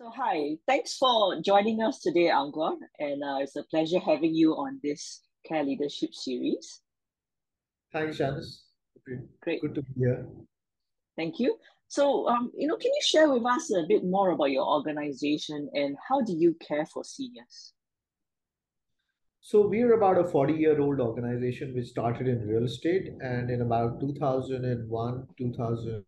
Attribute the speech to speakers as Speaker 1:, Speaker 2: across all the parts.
Speaker 1: So, hi, thanks for joining us today, Ankur, and it's a pleasure having you on this Care Leadership series.
Speaker 2: Thanks, Janice.
Speaker 1: Great,
Speaker 2: Good to be here.
Speaker 1: thank you. So, can you share with us a bit more about your organization and how do you care for seniors?
Speaker 2: So we're about a 40-year-old organization which started in real estate, and in about 2001, 2000,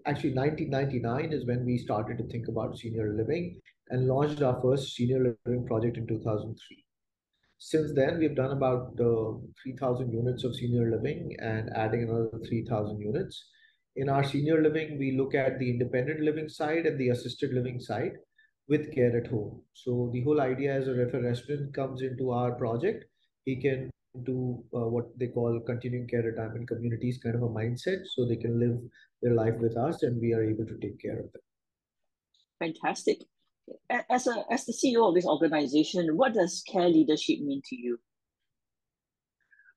Speaker 2: actually 1999 is when we started to think about senior living and launched our first senior living project in 2003. Since then, we've done about 3,000 units of senior living and adding another 3,000 units. In our senior living, we look at the independent living side and the assisted living side with care at home. So the whole idea is if a resident comes into our project, he can do what they call continuing care retirement communities kind of a mindset, so they can live their life with us and we are able to take care of them.
Speaker 1: Fantastic. As the CEO of this organization, what does care leadership mean to you?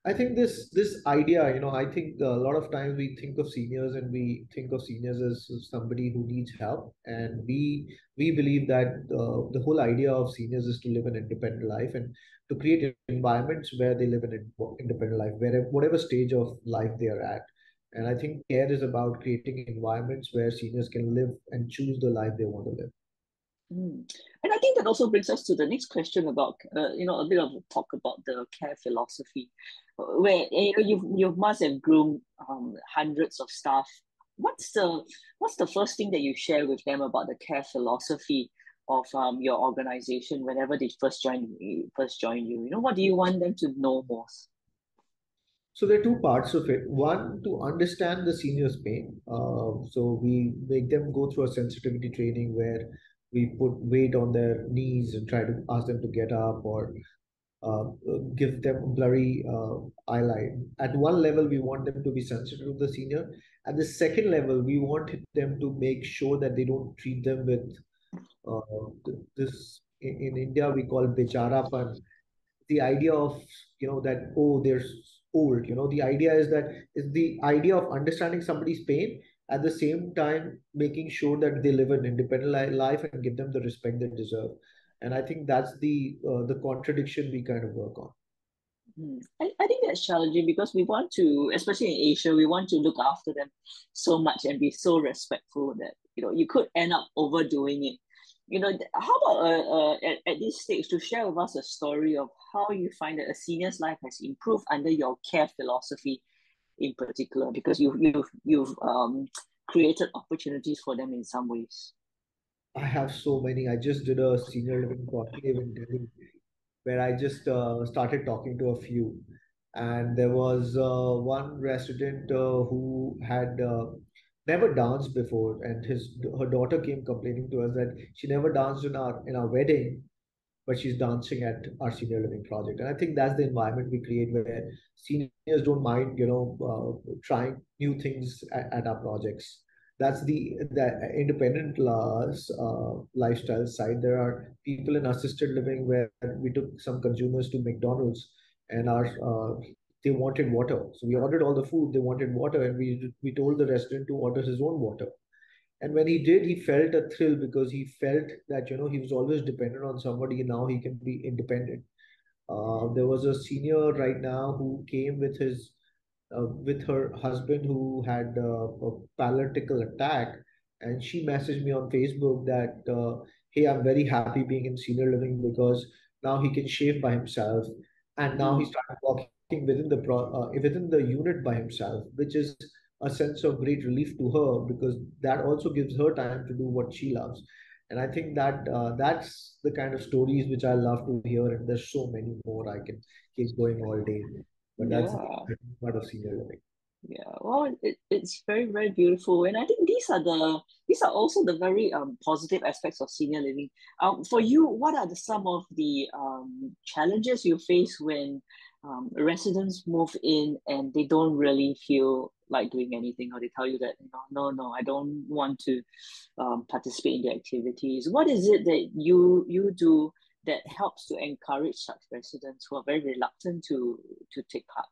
Speaker 2: I think this idea, I think a lot of times we think of seniors and we think of seniors as somebody who needs help, and we believe that the whole idea of seniors is to live an independent life and to create environments where they live an independent life, wherever whatever stage of life they are at. And I think care is about creating environments where seniors can live and choose the life they want to live.
Speaker 1: Mm. And I think that also brings us to the next question about, a bit of a talk about the care philosophy, where you must have groomed hundreds of staff. What's the first thing that you share with them about the care philosophy of your organization whenever they first join you? What do you want them to know most?
Speaker 2: So there are two parts of it. One, to understand the senior's pain. So we make them go through a sensitivity training where we put weight on their knees and try to ask them to get up, or uh, give them blurry eyeline. At one level, we want them to be sensitive to the senior. At the second level, we want them to make sure that they don't treat them with this. In India, we call bicharapan, the idea of that, oh, they're old. The idea is that is the idea of understanding somebody's pain, at the same time making sure that they live an independent life and give them the respect they deserve. And I think that's the contradiction we kind of work on.
Speaker 1: I think that's challenging because we want to, especially in Asia, we want to look after them so much and be so respectful that you could end up overdoing it. How about at this stage to share with us a story of how you find that a senior's life has improved under your care philosophy in particular, because you've created opportunities for them in some ways.
Speaker 2: I have so many. I just did a senior living conclave in Delhi where I just started talking to a few. And there was one resident who had never danced before, and his her daughter came complaining to us that she never danced in our wedding, but she's dancing at our senior living project. And I think that's the environment we create where seniors don't mind, trying new things at our projects. That's the independent lifestyle side. There are people in assisted living where we took some consumers to McDonald's, and our they wanted water, so we ordered all the food. They wanted water, and we told the resident to order his own water. And when he did, he felt a thrill because he felt that he was always dependent on somebody, and now he can be independent. There was a senior right now who came with her husband who had a paralytical attack, and she messaged me on Facebook that, hey, I'm very happy being in senior living because now he can shave by himself, and now he
Speaker 1: Mm.
Speaker 2: started walking within the unit by himself, which is a sense of great relief to her because that also gives her time to do what she loves. And I think that that's the kind of stories which I love to hear, and there's so many more. I can keep going all day, but that's the
Speaker 1: Yeah.
Speaker 2: part of senior living.
Speaker 1: Yeah, well, it's very, very beautiful. And I think these are also the very positive aspects of senior living. For you, what are some of the challenges you face when residents move in and they don't really feel like doing anything, or they tell you that, no, I don't want to participate in the activities. What is it that you do that helps to encourage such residents who are very reluctant to take part?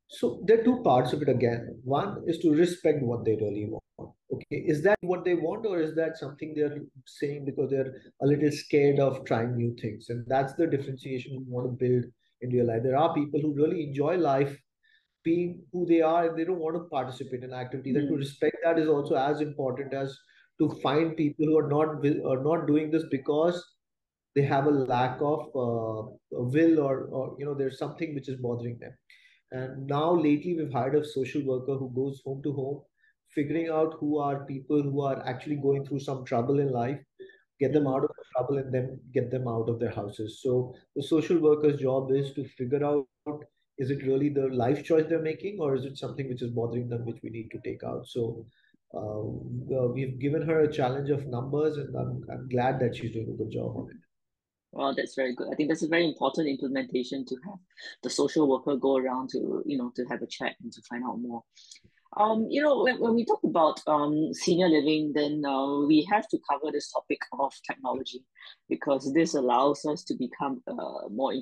Speaker 2: So there are two parts of it again. One is to respect what they really want. Okay, is that what they want, or is that something they're saying because they're a little scared of trying new things? And that's the differentiation we want to build in real life. There are people who really enjoy life being who they are and they don't want to participate in activities. And to
Speaker 1: Mm,
Speaker 2: respect that is also as important as to find people who are not doing this because they have a lack of will, or there's something which is bothering them. And now lately we've hired a social worker who goes home to home, figuring out who are people who are actually going through some trouble in life, get them out
Speaker 1: mm.
Speaker 2: of the trouble, and then get them out of their houses. So the social worker's job is to figure out, is it really the life choice they're making, or is it something which is bothering them, which we need to take out? So we've given her a challenge of numbers, and I'm glad that she's doing a good job on it.
Speaker 1: Well, that's very good. I think that's a very important implementation to have the social worker go around to, to have a chat and to find out more. When we talk about senior living, then we have to cover this topic of technology because this allows us to become more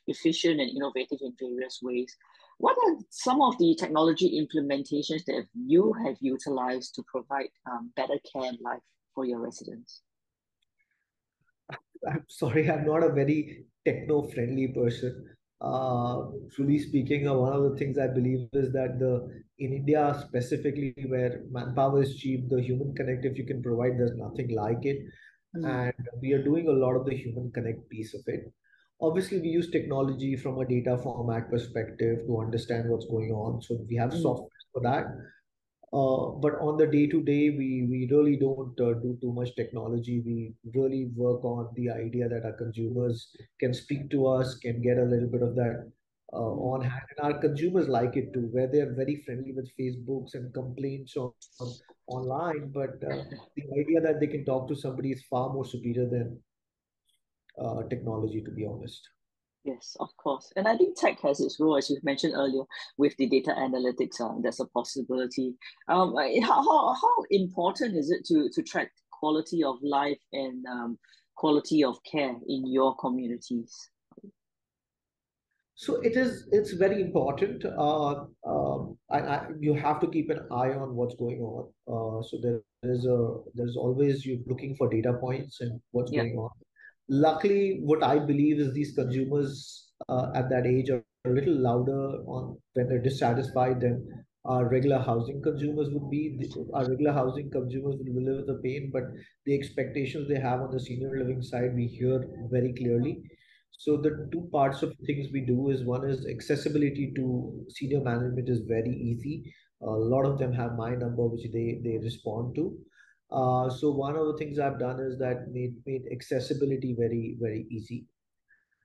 Speaker 1: efficient and innovative in various ways. What are some of the technology implementations that you have utilized to provide better care and life for your residents?
Speaker 2: I'm sorry, I'm not a very techno-friendly person. Truly speaking, one of the things I believe is that in India specifically, where manpower is cheap, the human connect, if you can provide, there's nothing like it.
Speaker 1: Mm,
Speaker 2: And we are doing a lot of the human connect piece of it. Obviously, we use technology from a data format perspective to understand what's going on. So we have
Speaker 1: mm,
Speaker 2: software for that. But on the day to day, we really don't do too much technology. We really work on the idea that our consumers can speak to us, can get a little bit of that
Speaker 1: mm.
Speaker 2: on hand. And our consumers like it too, where they're very friendly with Facebooks and complaints on online. But the idea that they can talk to somebody is far more superior than technology, to be honest.
Speaker 1: Yes, of course. And I think tech has its role, as you mentioned earlier, with the data analytics. That's a possibility. How important is it to track quality of life and quality of care in your communities?
Speaker 2: So it's very important. You have to keep an eye on what's going on. So there's always you looking for data points and what's
Speaker 1: Yeah.
Speaker 2: going on. Luckily, what I believe is these consumers at that age are a little louder on when they're dissatisfied than our regular housing consumers would be. Our regular housing consumers will live with the pain, but the expectations they have on the senior living side, we hear very clearly. So the two parts of things we do is one is accessibility to senior management is very easy. A lot of them have my number, which they respond to. So one of the things I've done is that made accessibility very easy.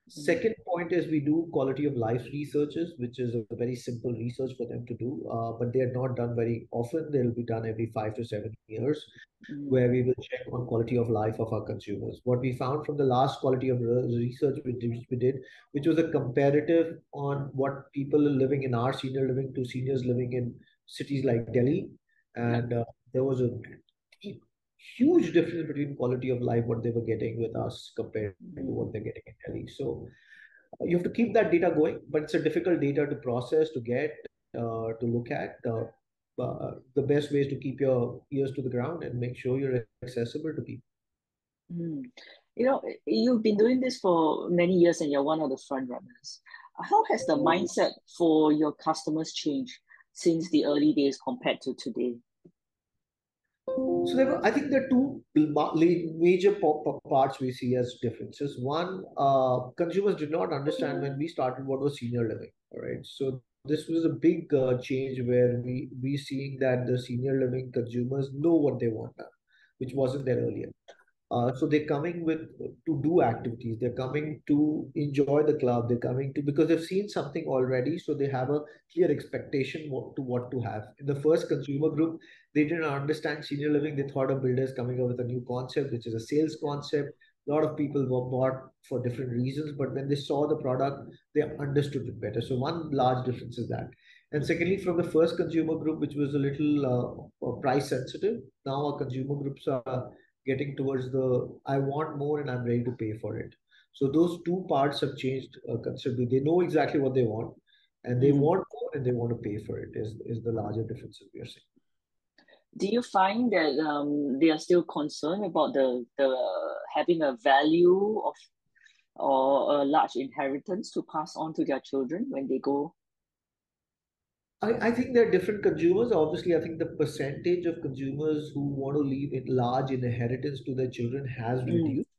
Speaker 1: Mm,
Speaker 2: Second point is we do quality of life researches, which is a very simple research for them to do, but they are not done very often. They'll be done every 5 to 7 years,
Speaker 1: mm,
Speaker 2: where we will check on quality of life of our consumers. What we found from the last quality of research we did, which was a comparative on what people are living in our senior living to seniors living in cities like Delhi,
Speaker 1: yeah.
Speaker 2: and there was a huge difference between quality of life what they were getting with us compared to
Speaker 1: Mm.
Speaker 2: what they're getting in Delhi. So you have to keep that data going, but it's a difficult data to process, to get, to look at. The best way is to keep your ears to the ground and make sure you're accessible to people.
Speaker 1: Mm. You've been doing this for many years and you're one of the front runners. How has the mindset for your customers changed since the early days compared to today?
Speaker 2: So I think there are two major parts we see as differences. One, consumers did not understand when we started what was senior living. All right, so this was a big change where we seeing that the senior living consumers know what they want now, which wasn't there earlier. So they're coming with to do activities. They're coming to enjoy the club. They're coming to because they've seen something already, so they have a clear expectation what to have. In the first consumer group, they didn't understand senior living. They thought of builders coming up with a new concept, which is a sales concept. A lot of people were bought for different reasons, but when they saw the product, they understood it better. So one large difference is that. And secondly, from the first consumer group, which was a little price sensitive, now our consumer groups are getting towards the I want more and I'm ready to pay for it. So those two parts have changed considerably. They know exactly what they want, and they
Speaker 1: Mm.
Speaker 2: want more and they want to pay for it. Is the larger differences we are seeing.
Speaker 1: Do you find that they are still concerned about the having a value of or a large inheritance to pass on to their children when they go?
Speaker 2: I think there are different consumers. Obviously, I think the percentage of consumers who want to leave a large inheritance to their children has
Speaker 1: Mm,
Speaker 2: reduced.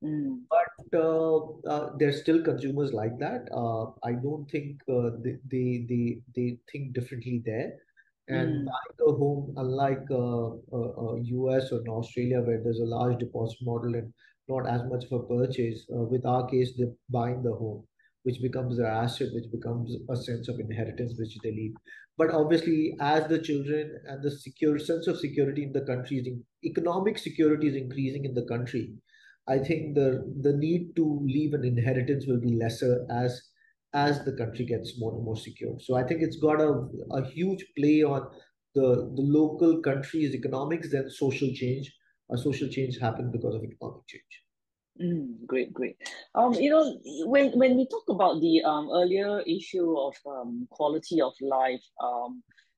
Speaker 1: mm,
Speaker 2: But there's still consumers like that. I don't think they think differently there. And
Speaker 1: mm,
Speaker 2: buying a home, unlike US or in Australia, where there's a large deposit model and not as much of a purchase, with our case, they're buying the home, which becomes their asset, which becomes a sense of inheritance which they leave. But obviously, as the children and the secure sense of security in the country economic security is increasing in the country, I think the need to leave an inheritance will be lesser as the country gets more and more secure. So I think it's got a huge play on the local country's economics, then social change. A social change happened because of economic change.
Speaker 1: great, great. When we talk about the earlier issue of quality of life,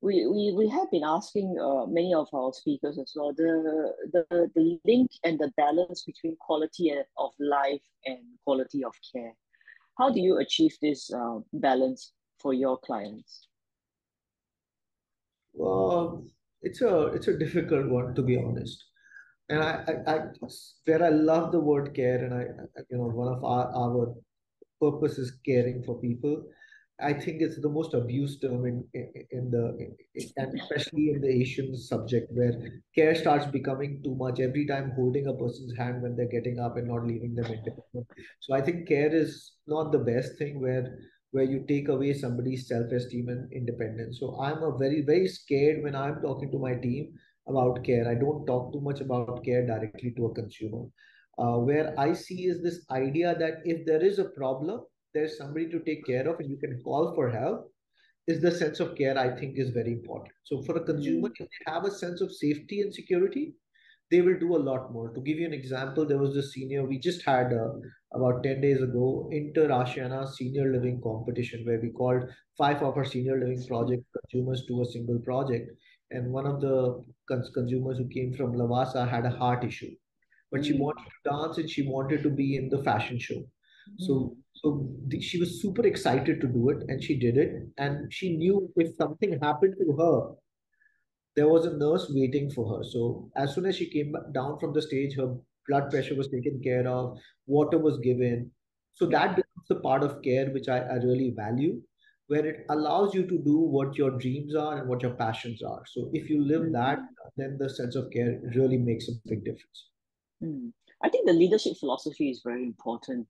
Speaker 1: we have been asking many of our speakers as well the link and the balance between of life and quality of care. How do you achieve this balance for your clients?
Speaker 2: Uh, it's a difficult one, to be honest. And where I love the word care, and one of our purpose is caring for people. I think it's the most abused term and especially in the Asian subject, where care starts becoming too much every time holding a person's hand when they're getting up and not leaving them independent. So I think care is not the best thing where you take away somebody's self-esteem and independence. So I'm a very scared when I'm talking to my team about care. I don't talk too much about care directly to a consumer. Where I see is this idea that if there is a problem, there's somebody to take care of and you can call for help, is the sense of care I think is very important. So for a consumer,
Speaker 1: Mm,
Speaker 2: if they have a sense of safety and security, they will do a lot more. To give you an example, there was this senior, we just had about 10 days ago, Inter Ashiana senior living competition where we called five of our senior living project consumers to a single project. And one of the consumers who came from Lavasa had a heart issue, but she
Speaker 1: mm,
Speaker 2: wanted to dance and she wanted to be in the fashion show. So,
Speaker 1: mm,
Speaker 2: she was super excited to do it, and she did it. And she knew if something happened to her, there was a nurse waiting for her. So as soon as she came down from the stage, her blood pressure was taken care of, water was given. So
Speaker 1: yeah.
Speaker 2: that becomes the part of care which I really value, where it allows you to do what your dreams are and what your passions are. So if you live that,
Speaker 1: Mm,
Speaker 2: then the sense of care really makes a big difference.
Speaker 1: mm. I think the leadership philosophy is very important.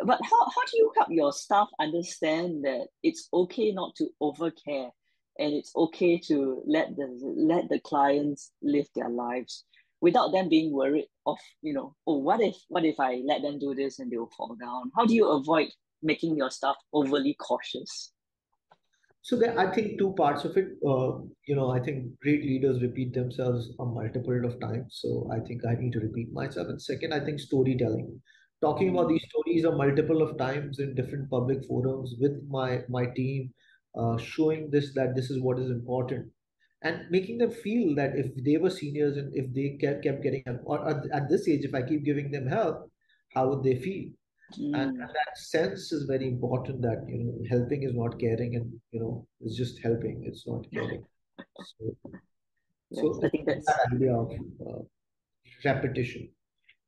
Speaker 1: But how do you help your staff understand that it's okay not to overcare and it's okay to let the clients live their lives without them being worried of, oh, what if I let them do this and they'll fall down? How do you avoid making your staff overly cautious?
Speaker 2: So there, I think two parts of it. I think great leaders repeat themselves a multiple of times. So I think I need to repeat myself. And second, I think storytelling, talking about
Speaker 1: Mm,
Speaker 2: these stories a multiple of times in different public forums with my team, showing this is what is important, and making them feel that if they were seniors and if they kept getting help, or at this age, if I keep giving them help, how would they feel? And
Speaker 1: mm.
Speaker 2: that sense is very important, that helping is not caring, and it's just helping, it's not caring. So
Speaker 1: Yes, I
Speaker 2: it's
Speaker 1: think
Speaker 2: that
Speaker 1: that's
Speaker 2: idea of uh, repetition.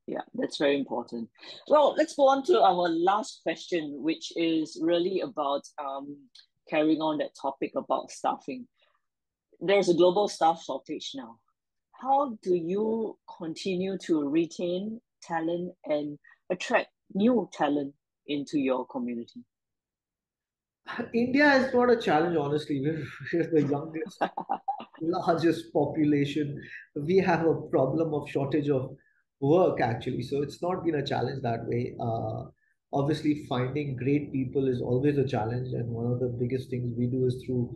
Speaker 1: yeah, that's very important. Well, let's go on to our last question, which is really about carrying on that topic about staffing. There's a global staff shortage now. How do you continue to retain talent and attract new talent into your community?
Speaker 2: India is not a challenge, honestly. We're the youngest, largest population. We have a problem of shortage of work, actually. So it's not been a challenge that way. Obviously, finding great people is always a challenge. And one of the biggest things we do is through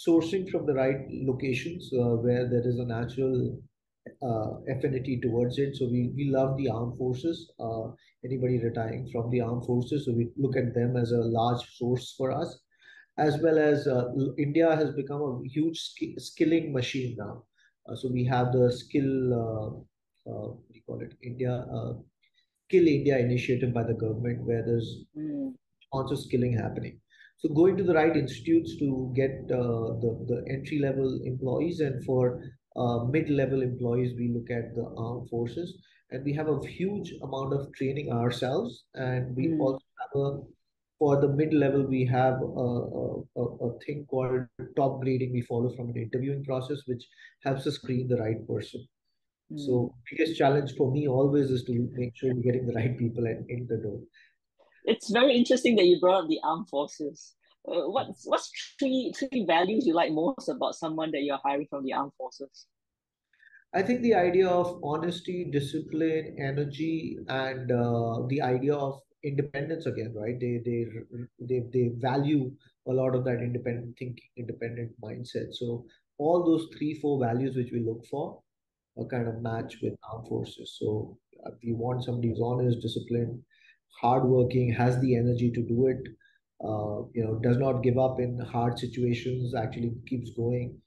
Speaker 2: sourcing from the right locations where there is a natural affinity towards it. So we love the armed forces. Anybody retiring from the armed forces, so we look at them as a large source for us, as well as India has become a huge skilling machine now. So we have the what do you call it, Skill India initiative by the government, where there's
Speaker 1: Mm,
Speaker 2: also skilling happening. So going to the right institutes to get the entry level employees, and for mid level employees, we look at the armed forces, and we have a huge amount of training ourselves. And we
Speaker 1: mm,
Speaker 2: also have for the mid level, we have a thing called top grading we follow from an interviewing process, which helps us screen the right person.
Speaker 1: mm.
Speaker 2: So biggest challenge for me always is to make sure we're getting the right people in the door.
Speaker 1: It's very interesting that you brought up the armed forces. What's three values you like most about someone that you're hiring from the armed forces?
Speaker 2: I think the idea of honesty, discipline, energy, and the idea of independence again, right? They value a lot of that independent thinking, independent mindset. So all those three, four values which we look for are kind of match with armed forces. So we want somebody who's honest, disciplined, hardworking, has the energy to do it. Does not give up in hard situations, actually keeps going.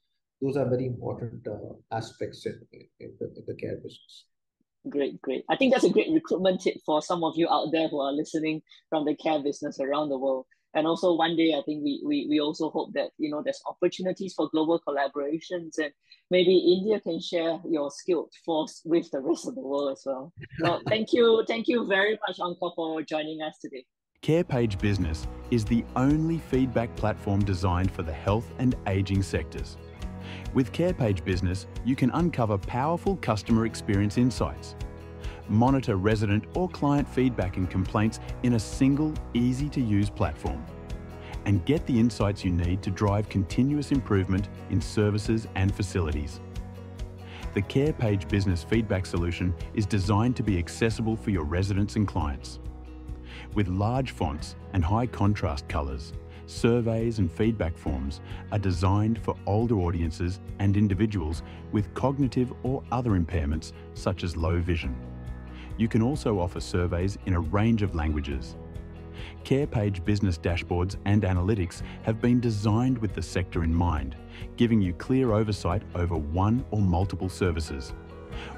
Speaker 2: Those are very important aspects in the care business.
Speaker 1: Great, great. I think that's a great recruitment tip for some of you out there who are listening from the care business around the world. And also one day, I think we also hope that, there's opportunities for global collaborations, and maybe India can share your skilled force with the rest of the world as well. Well, thank you. Thank you very much, Ankur, for joining us today.
Speaker 3: CarePage Business is the only feedback platform designed for the health and ageing sectors. With CarePage Business, you can uncover powerful customer experience insights, monitor resident or client feedback and complaints in a single, easy-to-use platform, and get the insights you need to drive continuous improvement in services and facilities. The CarePage Business feedback solution is designed to be accessible for your residents and clients. With large fonts and high contrast colours, surveys and feedback forms are designed for older audiences and individuals with cognitive or other impairments such as low vision. You can also offer surveys in a range of languages. CarePage business dashboards and analytics have been designed with the sector in mind, giving you clear oversight over one or multiple services.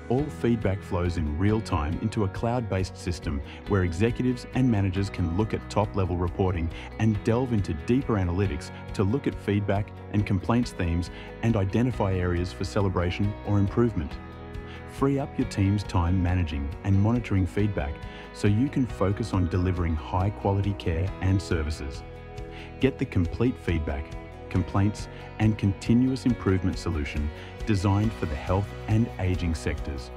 Speaker 3: All feedback flows in real time into a cloud-based system where executives and managers can look at top-level reporting and delve into deeper analytics to look at feedback and complaints themes and identify areas for celebration or improvement. Free up your team's time managing and monitoring feedback so you can focus on delivering high-quality care and services. Get the complete feedback, complaints, and continuous improvement solution designed for the health and ageing sectors.